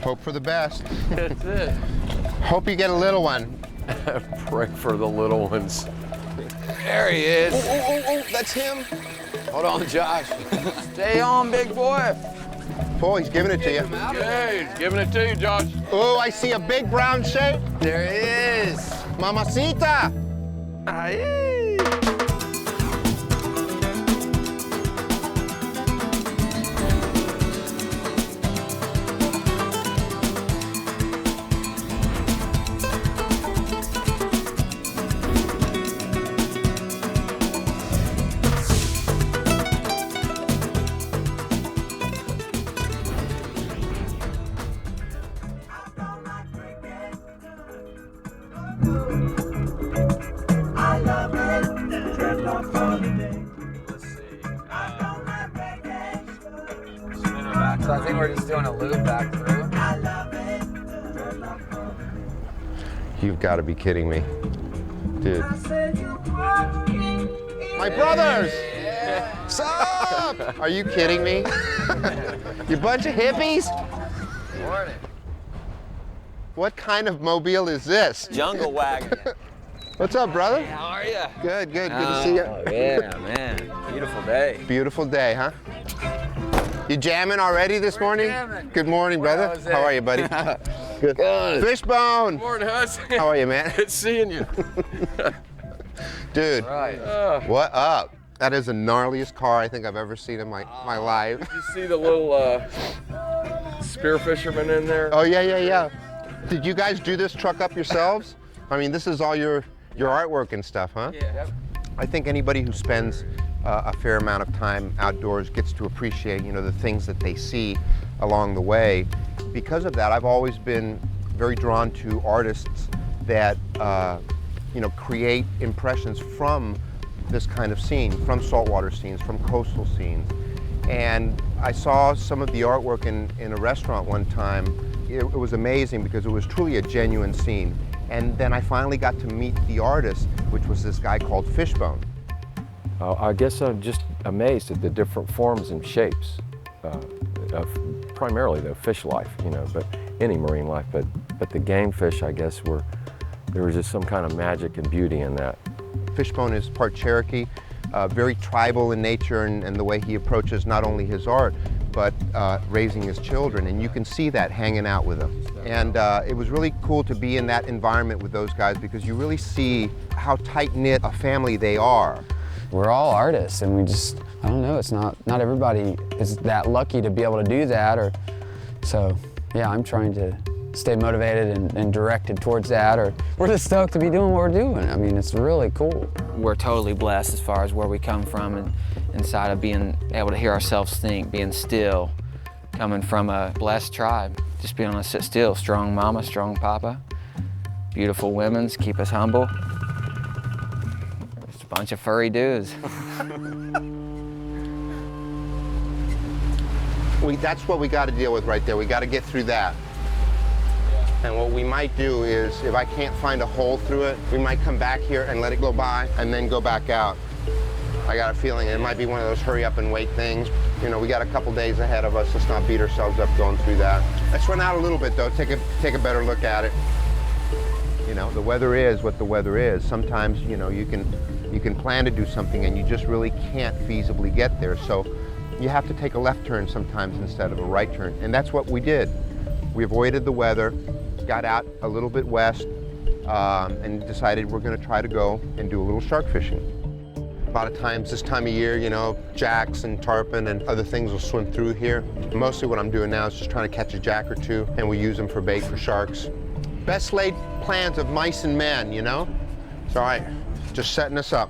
Hope for the best. That's it. Hope you get a little one. Pray for the little ones. There he is. Oh, that's him. Hold on, Josh. Stay on, big boy. Oh, he's giving it to you. Okay, he's giving it to you, Josh. Oh, I see a big brown shape. There he is. Mamacita. Aye. So I think we're just doing a loop back through. You've got to be kidding me. Dude. My brothers! What's up? Are you kidding me? You bunch of hippies? Morning. What kind of mobile is this? Jungle wagon. What's up, brother? How are you? Good, good to see you. Oh, yeah, man. Beautiful day. Beautiful day, huh? You jamming already this morning? jamming. Good morning, brother. Jose. How are you, buddy? Good. Good. Fishbone. Morning, Hus. How are you, man? Good seeing you. Dude, Right. what up? That is the gnarliest car I think I've ever seen in my life. Did you see the little spear fisherman in there? Oh, yeah. Did you guys do this truck up yourselves? I mean, this is all your artwork and stuff, huh? Yeah. I think anybody who spends a fair amount of time outdoors gets to appreciate, the things that they see along the way. Because of that, I've always been very drawn to artists that, create impressions from this kind of scene, from saltwater scenes, from coastal scenes. And I saw some of the artwork in a restaurant one time. It was amazing because it was truly a genuine scene. And then I finally got to meet the artist, which was this guy called Fishbone. I guess I'm just amazed at the different forms and shapes of primarily the fish life, but any marine life. But the game fish, I guess, there was just some kind of magic and beauty in that. Fishbone is part Cherokee, very tribal in nature and the way he approaches not only his art, but raising his children. And you can see that hanging out with him. And it was really cool to be in that environment with those guys because you really see how tight-knit a family they are. We're all artists, and we just, I don't know, it's not everybody is that lucky to be able to do that. So yeah, I'm trying to stay motivated and directed towards that, or we're just stoked to be doing what we're doing. I mean, it's really cool. We're totally blessed as far as where we come from and inside of being able to hear ourselves think, being still, coming from a blessed tribe. Just being able to sit still, strong mama, strong papa, beautiful women, keep us humble. Just a bunch of furry dudes. That's what we got to deal with right there. We got to get through that. And what we might do is, if I can't find a hole through it, we might come back here and let it go by and then go back out. I got a feeling it might be one of those hurry up and wait things. We got a couple days ahead of us. Let's not beat ourselves up going through that. Let's run out a little bit though. Take a better look at it. The weather is what the weather is. Sometimes, you can plan to do something and you just really can't feasibly get there. So you have to take a left turn sometimes instead of a right turn. And that's what we did. We avoided the weather, got out a little bit west, and decided we're going to try to go and do a little shark fishing. A lot of times this time of year, jacks and tarpon and other things will swim through here. Mostly what I'm doing now is just trying to catch a jack or two, and we use them for bait for sharks. Best laid plans of mice and men, It's all right, just setting us up.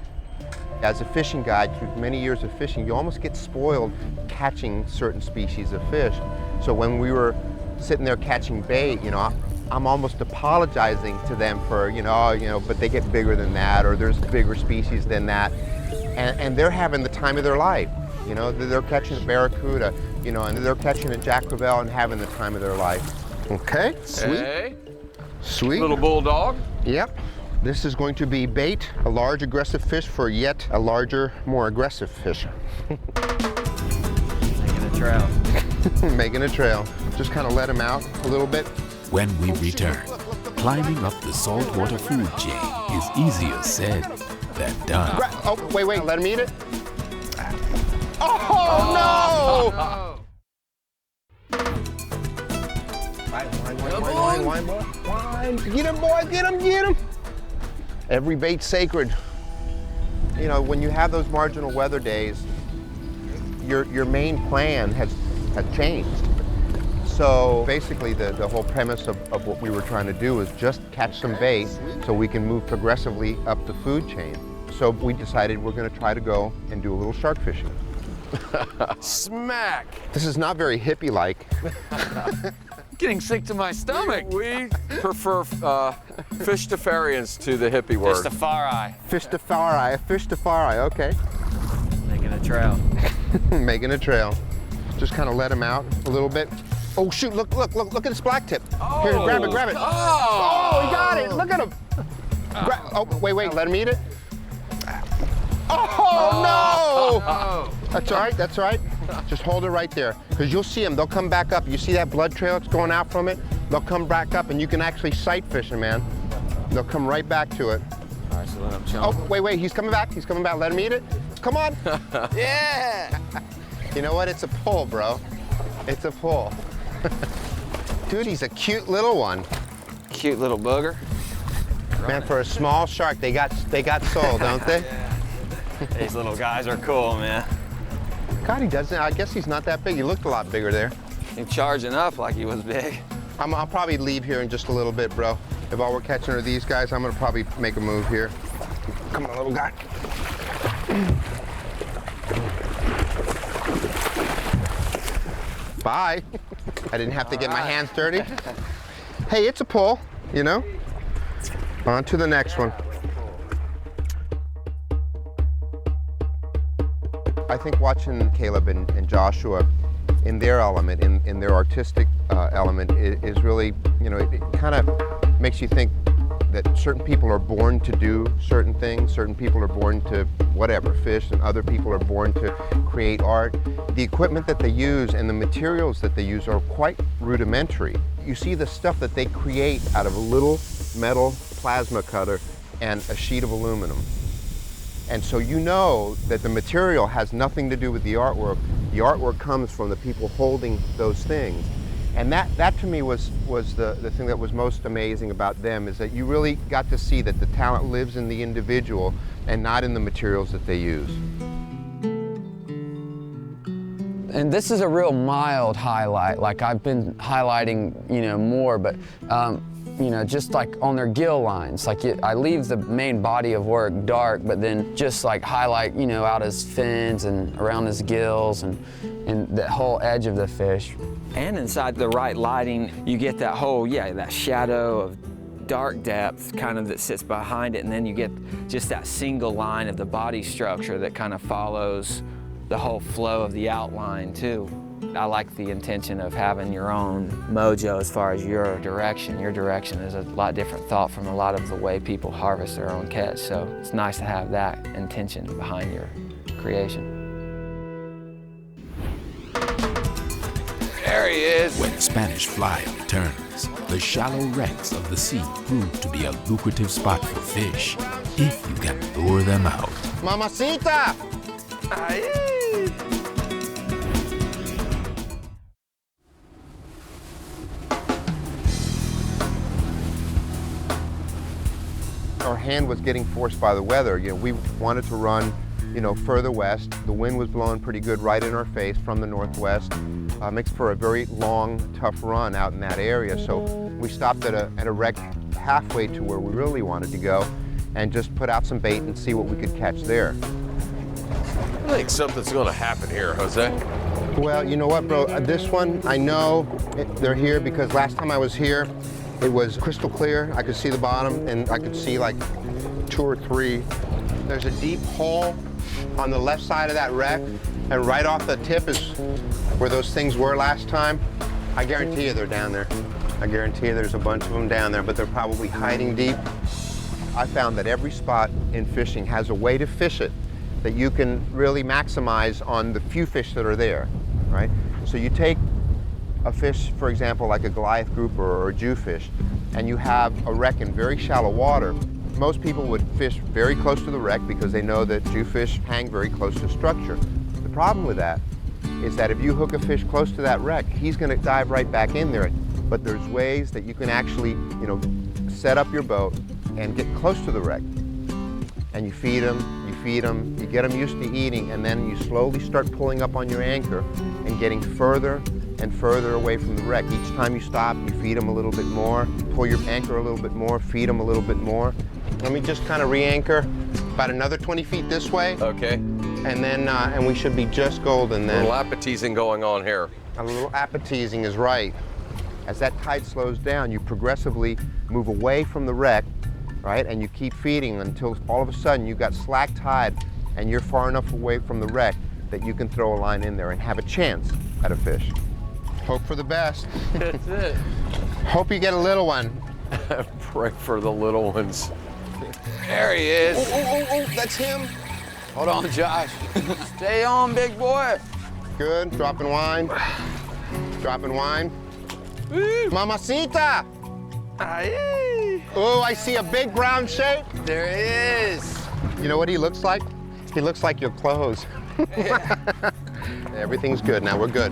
As a fishing guide, through many years of fishing, you almost get spoiled catching certain species of fish. So when we were sitting there catching bait, I'm almost apologizing to them for, but they get bigger than that, or there's bigger species than that. And they're having the time of their life. They're catching a barracuda, and they're catching a jack crevalle and having the time of their life. Okay, sweet. Hey, Sweet. little bulldog. Yep. This is going to be bait, a large aggressive fish for yet a larger, more aggressive fish. Taking a trail. Making a trail. Just kind of let him out a little bit. When we return, climbing up the saltwater food chain is easier said than done. Oh, wait, let him eat it. Oh, no! Wine. Get him, boy, get him. Every bait's sacred. You know, when you have those marginal weather days, your main plan has changed. So basically the whole premise of what we were trying to do is just catch some bait so we can move progressively up the food chain. So we decided we're going to try to go and do a little shark fishing. Smack! This is not very hippie-like. Getting sick to my stomach. We prefer Fishtafarians to the hippie word. Fishtafari, okay. Making a trail. Making a trail. Just kind of let him out a little bit. Oh shoot, look at his black tip. Here, grab it. Oh, he got it, look at him. Oh, wait, let him eat it. Oh, no! That's all right. Just hold it right there, because you'll see them. They'll come back up. You see that blood trail that's going out from it? They'll come back up, and you can actually sight fish them, man. They'll come right back to it. All right, so let him chomp. Oh, wait, he's coming back. Let him eat it. Come on. Yeah! You know what? It's a pull, bro. It's a pull. Dude, he's a cute little one. Cute little booger. Man, for a small shark, they got soul, don't they? These little guys are cool, man. God, he doesn't. I guess he's not that big. He looked a lot bigger there. He's charging up like he was big. I'll probably leave here in just a little bit, bro. If all we're catching are these guys, I'm gonna probably make a move here. Come on, little guy. Bye. I didn't have to get my hands dirty. Hey, it's a pull, you know? On to the next one. I think watching Caleb and Joshua in their element, in their artistic element, is really, you know, it kind of makes you think that certain people are born to do certain things, certain people are born to whatever, fish, and other people are born to create art. The equipment that they use and the materials that they use are quite rudimentary. You see the stuff that they create out of a little metal plasma cutter and a sheet of aluminum. And so you know that the material has nothing to do with the artwork. The artwork comes from the people holding those things. And that to me was the thing that was most amazing about them, is that you really got to see that the talent lives in the individual and not in the materials that they use. And this is a real mild highlight. Like I've been highlighting, you know, more, but you know, just like on their gill lines. Like I leave the main body of work dark, but then just like highlight, you know, out his fins and around his gills and the whole edge of the fish. And inside the right lighting, you get that whole, that shadow of dark depth kind of that sits behind it, and then you get just that single line of the body structure that kind of follows the whole flow of the outline too. I like the intention of having your own mojo as far as your direction. Your direction is a lot different thought from a lot of the way people harvest their own catch, so it's nice to have that intention behind your creation. There he is. When Spanish fly returns, the shallow wrecks of the sea prove to be a lucrative spot for fish if you can lure them out. Mamacita! Our hand was getting forced by the weather. You know, we wanted to run, you know, further west. The wind was blowing pretty good right in our face from the northwest. Makes for a very long, tough run out in that area. So we stopped at a wreck halfway to where we really wanted to go and just put out some bait and see what we could catch there. I think something's going to happen here, Jose. Well, you know what, bro? This one, I know they're here because last time I was here, it was crystal clear. I could see the bottom, and I could see like 2 or 3. There's a deep hole on the left side of that wreck, and right off the tip is where those things were last time. I guarantee you they're down there. I guarantee you there's a bunch of them down there, but they're probably hiding deep. I found that every spot in fishing has a way to fish it that you can really maximize on the few fish that are there, right? So you take a fish, for example, like a goliath grouper or a jewfish, and you have a wreck in very shallow water. Most people would fish very close to the wreck because they know that jewfish hang very close to structure. The problem with that is that if you hook a fish close to that wreck, he's going to dive right back in there. But there's ways that you can actually, set up your boat and get close to the wreck. And you feed them, you get them used to eating, and then you slowly start pulling up on your anchor and getting further and further away from the wreck. Each time you stop, you feed them a little bit more, pull your anchor a little bit more, feed them a little bit more. Let me just kind of re-anchor about another 20 feet this way. Okay. And then, and we should be just golden then. A little appetizing going on here. A little appetizing is right. As that tide slows down, you progressively move away from the wreck, right? And you keep feeding until all of a sudden you've got slack tide and you're far enough away from the wreck that you can throw a line in there and have a chance at a fish. Hope for the best. That's it. Hope you get a little one. Pray for the little ones. There he is. Oh, that's him. Hold on, Josh. Stay on, big boy. Good, dropping wine. Dropping wine. Mamacita! Oh, I see a big brown shape. There he is. You know what he looks like? He looks like your clothes. Everything's good now, we're good.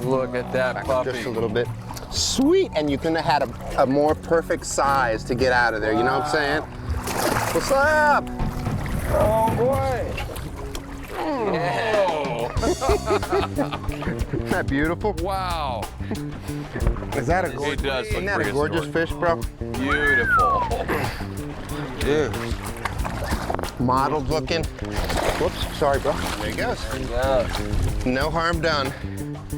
Look at that Back up puppy. just a little bit. Sweet, and you couldn't have had a more perfect size to get out of there, you know what I'm saying? What's up? Oh, boy. Isn't that beautiful? Wow. Is that a He gorgeous, does look isn't that a gorgeous prehistoric. fish, bro? Beautiful. Dude. Modeled looking. Whoops, sorry, bro. There he goes. No harm done.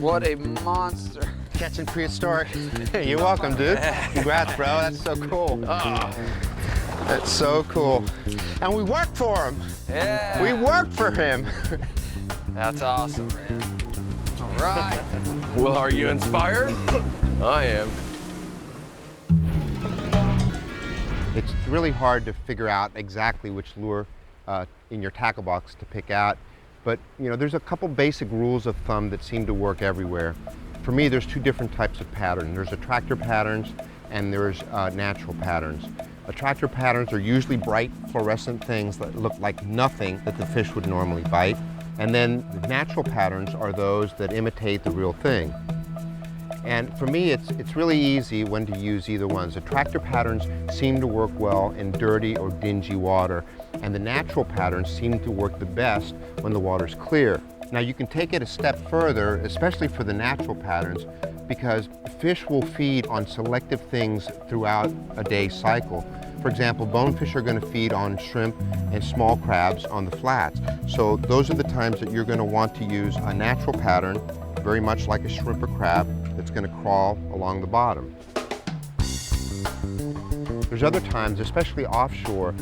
What a monster. Catching prehistoric. Hey, you're welcome, dude. Congrats, bro. That's so cool. That's so cool. And we worked for him. Yeah. We worked for him. That's awesome, man. All right. Well, are you inspired? I am. It's really hard to figure out exactly which lure in your tackle box to pick out, but there's a couple basic rules of thumb that seem to work everywhere. For me, there's two different types of patterns. There's attractor patterns and there's natural patterns. Attractor patterns are usually bright fluorescent things that look like nothing that the fish would normally bite. And then the natural patterns are those that imitate the real thing. And for me, it's really easy when to use either ones. Attractor patterns seem to work well in dirty or dingy water, and the natural patterns seem to work the best when the water's clear. Now you can take it a step further, especially for the natural patterns, because fish will feed on selective things throughout a day's cycle. For example, bonefish are going to feed on shrimp and small crabs on the flats. So those are the times that you're going to want to use a natural pattern, very much like a shrimp or crab, that's going to crawl along the bottom. There's other times, especially offshore,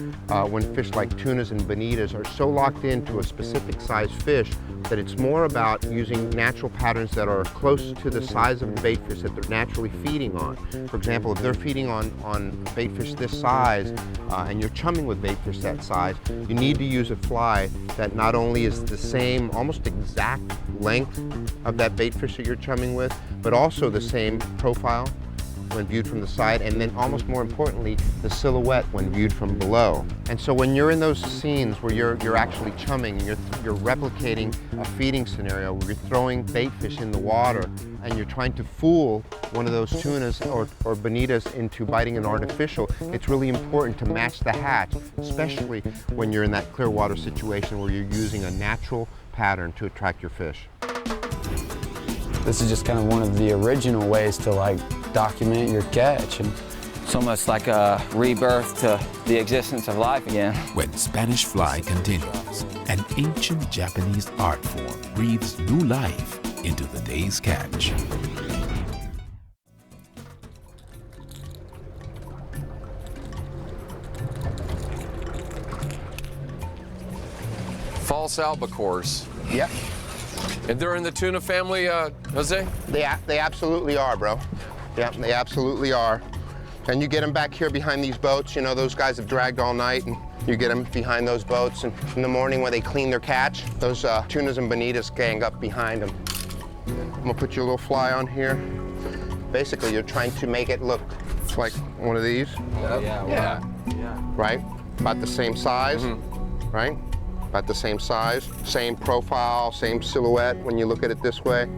when fish like tunas and bonitas are so locked into a specific size fish that it's more about using natural patterns that are close to the size of the bait fish that they're naturally feeding on. For example, if they're feeding on bait fish this size and you're chumming with bait fish that size, you need to use a fly that not only is the same, almost exact length of that bait fish that you're chumming with, but also the same profile when viewed from the side, and then almost more importantly, the silhouette when viewed from below. And so when you're in those scenes where you're actually chumming, you're replicating a feeding scenario where you're throwing bait fish in the water and you're trying to fool one of those tunas or bonitas into biting an artificial, it's really important to match the hatch, especially when you're in that clear water situation where you're using a natural pattern to attract your fish. This is just kind of one of the original ways to document your catch. And It's almost like a rebirth to the existence of life again. When Spanish fly continues, an ancient Japanese art form breathes new life into the day's catch. False albacores. Yep. And they're in the tuna family, Jose? They absolutely are, bro. Yeah, they absolutely are. And you get them back here behind these boats. You know, those guys have dragged all night, and you get them behind those boats. And in the morning when they clean their catch, those tunas and bonitas gang up behind them. I'm gonna put you a little fly on here. Basically, you're trying to make it look like one of these. Yeah. Right? About the same size, right? About the same size, same profile, same silhouette when you look at it this way.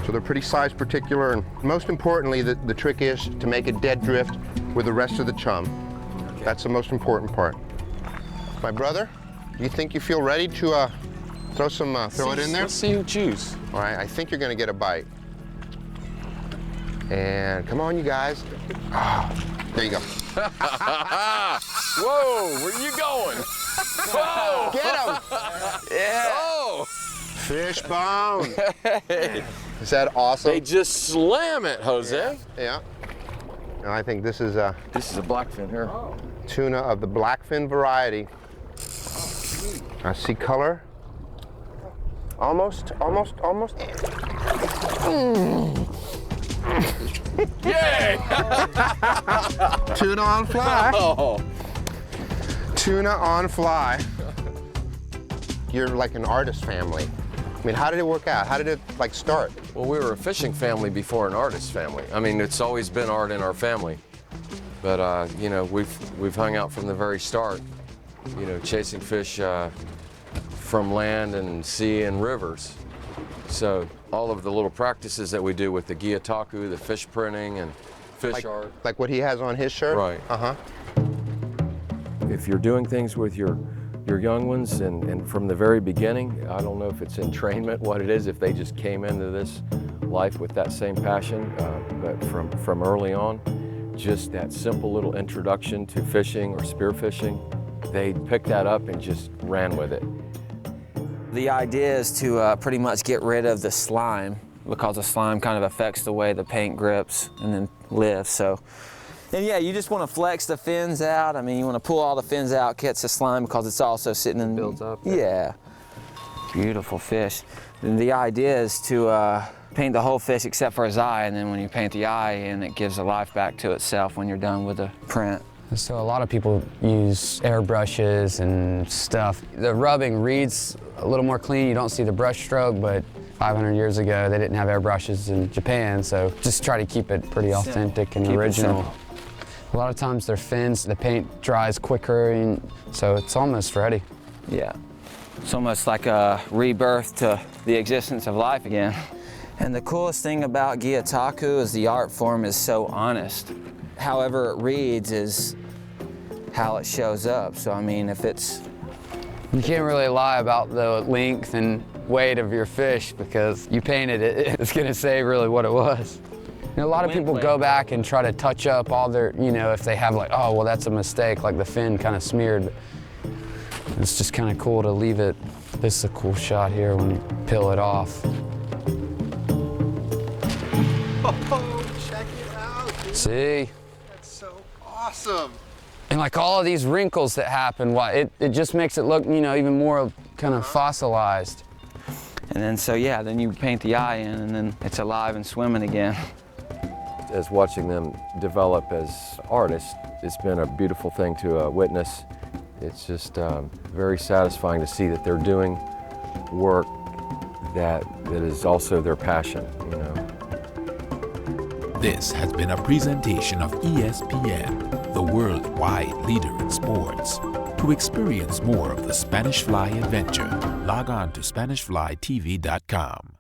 So they're pretty size particular, and most importantly, the trick is to make it dead drift with the rest of the chum. That's the most important part. My brother, do you think you feel ready to throw it in there? Let's see who chews. All right, I think you're gonna get a bite. And come on, you guys. There you go. Whoa, where you going? Whoa! Get him! Yeah. Oh! Fish bone. Is that awesome? They just slam it, Jose. Yeah. And I think this is This is a blackfin here. tuna of the blackfin variety. I see color. Almost. Yay! Tuna on fly. Oh. Tuna on fly. You're like an artist family. I mean, how did it work out? How did it like start? Well, we were a fishing family before an artist family. I mean, it's always been art in our family. But, you know, we've hung out from the very start, you know, chasing fish from land and sea and rivers. So all of the little practices that we do with the Gyotaku, the fish printing and fish art. Like what he has on his shirt? Right. Uh-huh. If you're doing things with your young ones and from the very beginning, I don't know if it's entrainment, what it is, if they just came into this life with that same passion, but from early on, just that simple little introduction to fishing or spearfishing, they picked that up and just ran with it. The idea is to pretty much get rid of the slime, because the slime kind of affects the way the paint grips and then lifts. So, and yeah, you just want to flex the fins out. I mean, you want to pull all the fins out, catch the slime, because it's also sitting in. Builds up. Yeah. Beautiful fish. And the idea is to paint the whole fish except for his eye, and then when you paint the eye in, it gives the life back to itself when you're done with the print. So a lot of people use airbrushes and stuff. The rubbing reads a little more clean. You don't see the brush stroke, but 500 years ago, they didn't have airbrushes in Japan, so just try to keep it pretty authentic and original. A lot of times their fins, the paint dries quicker, and so it's almost ready. Yeah. It's almost like a rebirth to the existence of life again. And the coolest thing about Gyotaku is the art form is so honest. However it reads is how it shows up. So, I mean, if it's... You can't really lie about the length and weight of your fish, because you painted it, it's gonna say really what it was. You know, a lot of people go back and try to touch up all their, you know, if they have like, oh, well, that's a mistake, like the fin kind of smeared. It's just kind of cool to leave it. This is a cool shot here when you peel it off. Oh, check it out, dude. See? That's so awesome. And like all of these wrinkles that happen, it just makes it look, you know, even more kind of fossilized. And then, so yeah, then you paint the eye in, and then it's alive and swimming again. As watching them develop as artists, it's been a beautiful thing to witness. It's just very satisfying to see that they're doing work that is also their passion, you know. This has been a presentation of ESPN, the worldwide leader in sports. To experience more of the Spanish Fly adventure, log on to SpanishFlyTV.com.